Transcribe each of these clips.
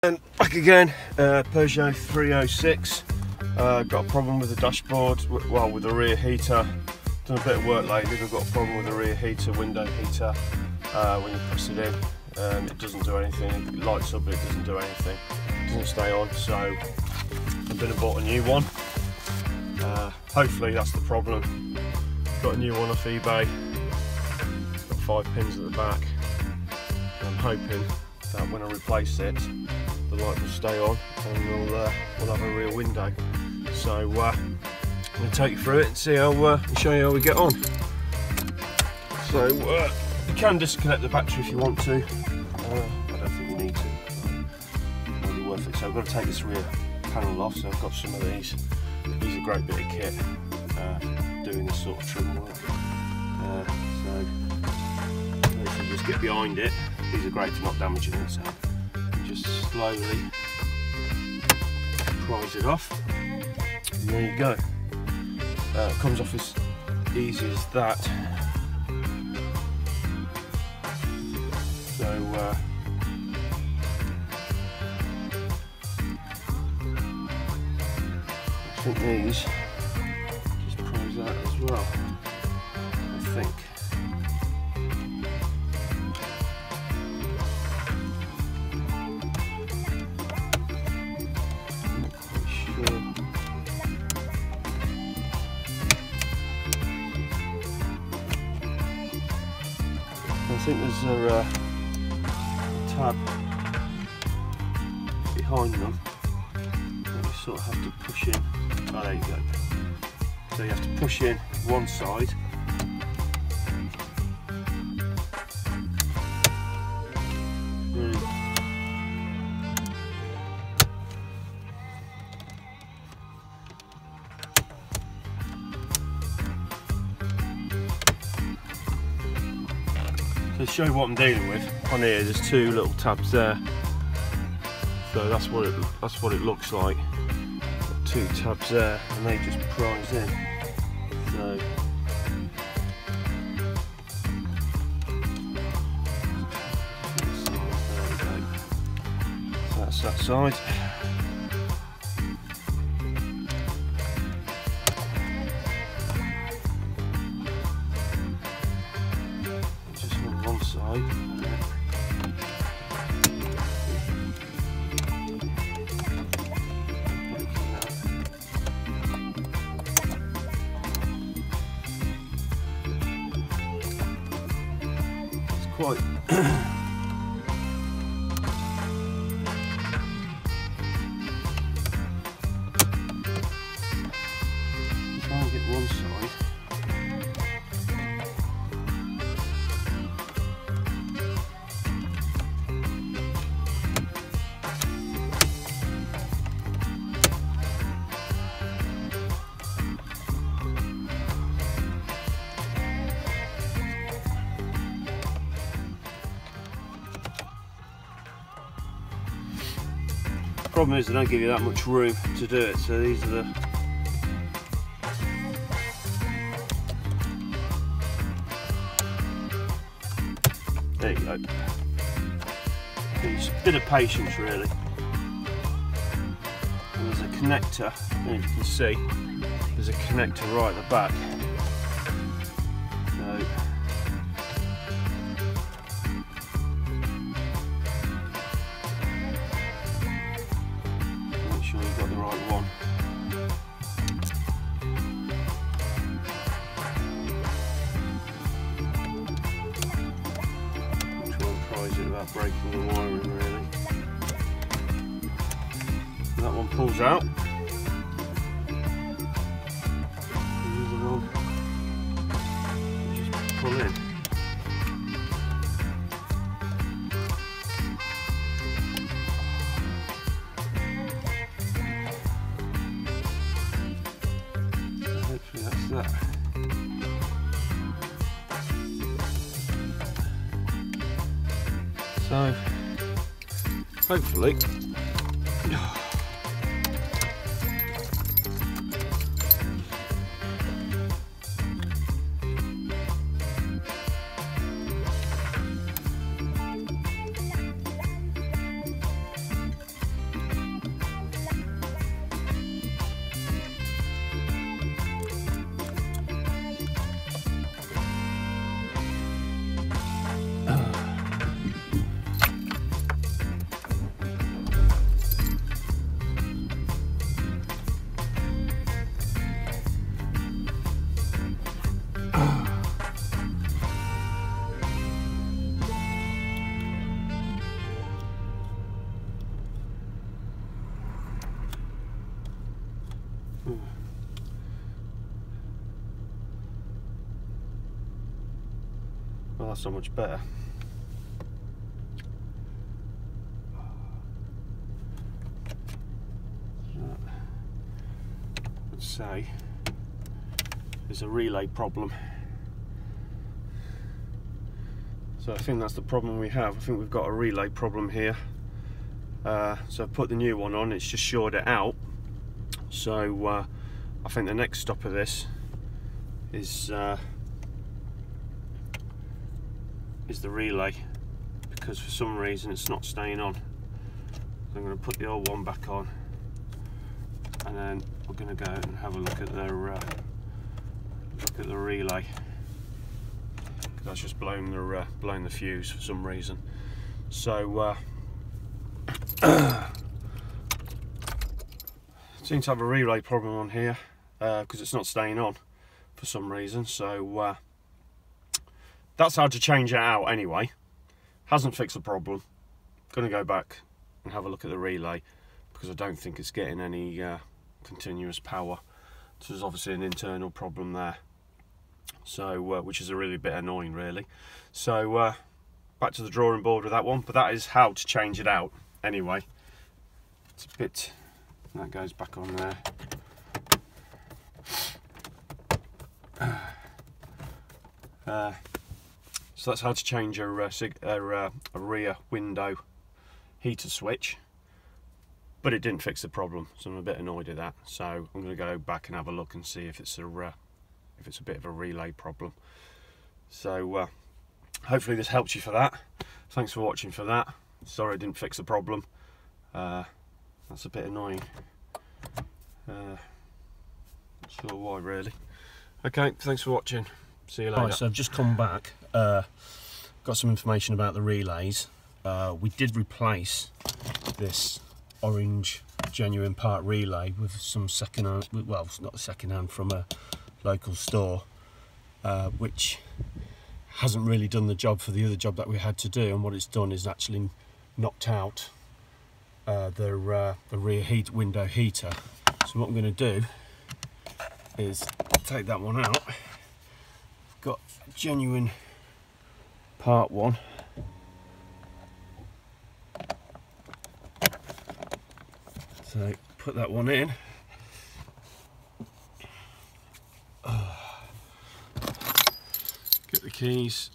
And back again, Peugeot 306. Got a problem with the dashboard, well, with the rear heater. Done a bit of work lately. We've got a problem with the rear heater, window heater. When you press it in, it doesn't do anything. It lights up, but it doesn't do anything. It doesn't stay on. So I'm going to bought a new one. Hopefully that's the problem. Got a new one off eBay. It's got 5 pins at the back. I'm hoping that when I replace it, the light will stay on and we'll have a rear window. So I'm going to take you through it and see how show you how we get on. So you can disconnect the battery if you want to. I don't think you need to. It might be worth it. So I've got to take this rear panel off. So I've got some of these. These are a great bit of kit doing this sort of trim work. So if you just get behind it, these are great for not damaging it. So just slowly prise it off, and there you go. It comes off as easy as that. So I think these just prise that as well, I think. I think there's a tab behind them that you sort of have to push in. Oh, there you go. So you have to push in one side. To show you what I'm dealing with, on here there's 2 little tabs there, so that's what it looks like. Got 2 tabs there, and they just prise in. So there we go. So that's that side. Side. It's quite try and get one side. Problem is they don't give you that much room to do it, so these are the there you go. It's a bit of patience really. And there's a connector, as you can see, there's a connector right at the back. So sure you've got the right one. Try and prise it without breaking the wiring really. And that one pulls out. And the other one you just pull in. That's that. So hopefully that's not much better. Let's say there's a relay problem. So I think that's the problem we have. I think we've got a relay problem here. So I've put the new one on, it's just shored it out. So I think the next stop of this is the relay, because for some reason it's not staying on. So I'm going to put the old one back on, and then we're going to go and have a look at the relay. That's just blown the fuse for some reason. So seem to have a relay problem on here because it's not staying on for some reason. So that's how to change it out anyway. Hasn't fixed the problem. Gonna go back and have a look at the relay, because I don't think it's getting any continuous power. So there's obviously an internal problem there. So which is a really bit annoying really. So back to the drawing board with that one, but that is how to change it out anyway. It's a bit, that goes back on there. So that's how to change a rear window heater switch, but it didn't fix the problem, so I'm a bit annoyed at that. So I'm going to go back and have a look and see if it's a bit of a relay problem. So hopefully this helps you for that. Thanks for watching for that. Sorry I didn't fix the problem. That's a bit annoying. Not sure why really. Okay, thanks for watching. See you later. Right, so I've just come back. Got some information about the relays. We did replace this orange genuine part relay with some second-hand, well, it's not second-hand, from a local store, which hasn't really done the job for the other job that we had to do. And what it's done is actually knocked out the rear window heater. So what I'm going to do is take that one out. I've got a genuine part one. So put that one in. Get the keys.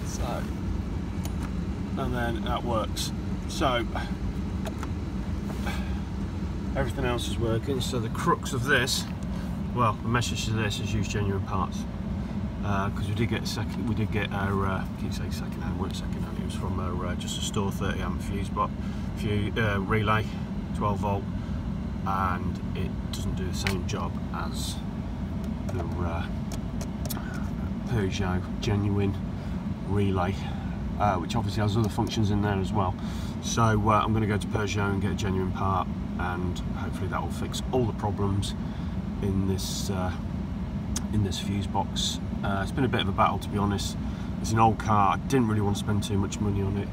So, and then that works. So everything else is working. So the crux of this, well, the message to this is use genuine parts, because we did get our I keep saying second hand, weren't second hand, it was from our just a store 30 amp fuse box, relay, 12 volt, and it doesn't do the same job as the Peugeot genuine relay, which obviously has other functions in there as well. So I'm going to go to Peugeot and get a genuine part, and hopefully that will fix all the problems in this fuse box. It's been a bit of a battle, to be honest. It's an old car. I didn't really want to spend too much money on it,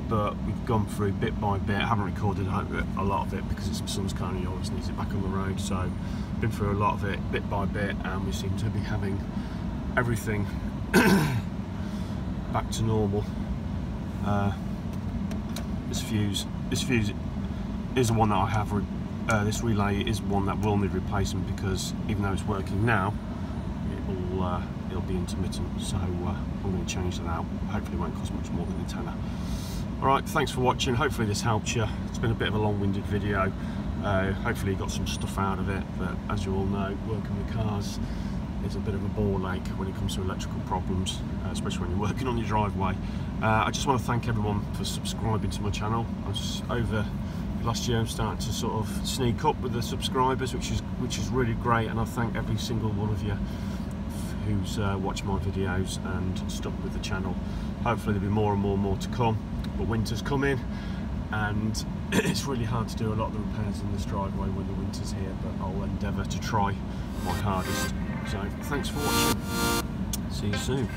but we've gone through bit by bit. I haven't recorded a lot of it because it's my son's car and he always needs it back on the road. So been through a lot of it bit by bit, and we seem to be having everything back to normal. This fuse is the one that I have. This relay is one that will need replacing, because even though it's working now, it'll be intermittent. So I'm going to change that out. Hopefully it won't cost much more than a tenner. Alright, thanks for watching. Hopefully this helped you. It's been a bit of a long-winded video. Hopefully you got some stuff out of it, but as you all know, working with cars is a bit of a ball ache when it comes to electrical problems, especially when you're working on your driveway. I just want to thank everyone for subscribing to my channel. Over last year I'm starting to sort of sneak up with the subscribers, which is really great, and I thank every single one of you who's watched my videos and stuck with the channel. Hopefully there'll be more and more to come, but winter's coming and it's really hard to do a lot of the repairs in this driveway when the winter's here, but I'll endeavour to try my hardest. So thanks for watching, see you soon.